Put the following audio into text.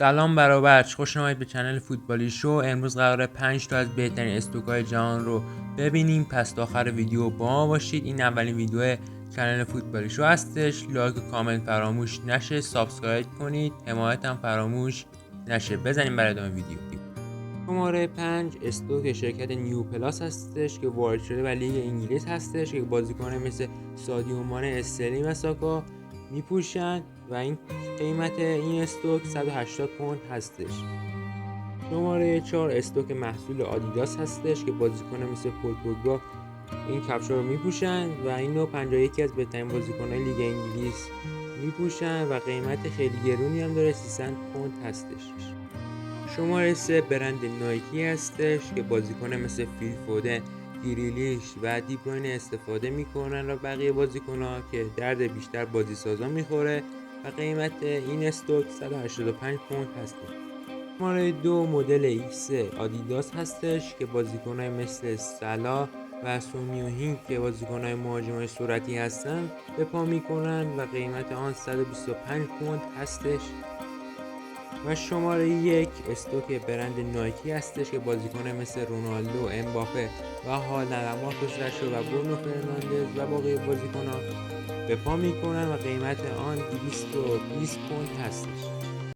سلام برابرچ، خوش آمدید به چنل فوتبالی شو. امروز قراره 5 تا از بهترین استوک‌های جهان رو ببینیم. پس تا آخر ویدیو با ما باشید. این اولین ویدیو چنل فوتبالی شو هستش. لایک و کامنت فراموش نشه، سابسکرایب کنید، حمایت هم فراموش نشه. بزنیم برای ادامه ویدیو. شماره 5 استوک شرکت نیو پلاس هستش که وارد شده و لیگ انگلیس هستش که بازیکن مثل سادیو مانه، استرلینگ و ساکا میپوشن و این قیمت این استوک 180 پوند هستش. شماره 4 استوک محصول آدیداس هستش که بازیکن مثل پول پوگبا این کفش رو میپوشن و اینو 51 از بهترین بازیکن‌های لیگ انگلیس میپوشن و قیمت خیلی گرونی هم داره، 300 پوند هستش. شماره 3 برند نایکی هستش که بازیکن مثل فیل فودن، گریلیش و دیبروینه استفاده میکنن و بقیه بازیکن‌ها که درد بیشتر بازی سازا میخوره و قیمت این استوک 185 پوند هستش. شماره 2 مدل ایکس آدیداس هستش که بازیکن‌های مثل سلا و سونیوهین که بازیکن‌های مهاجمای سرعتی هستن به پا میکنن و قیمت آن 125 پوند هستش. و شماره 1 استوک برند نایکی هستش که بازیکن مثل رونالدو، امباپه و هالند، مارکوس راشفورد و برونو فرناندز و باقی بازیکن‌ها به پا میکنن و قیمت آن 220 پوند هستش.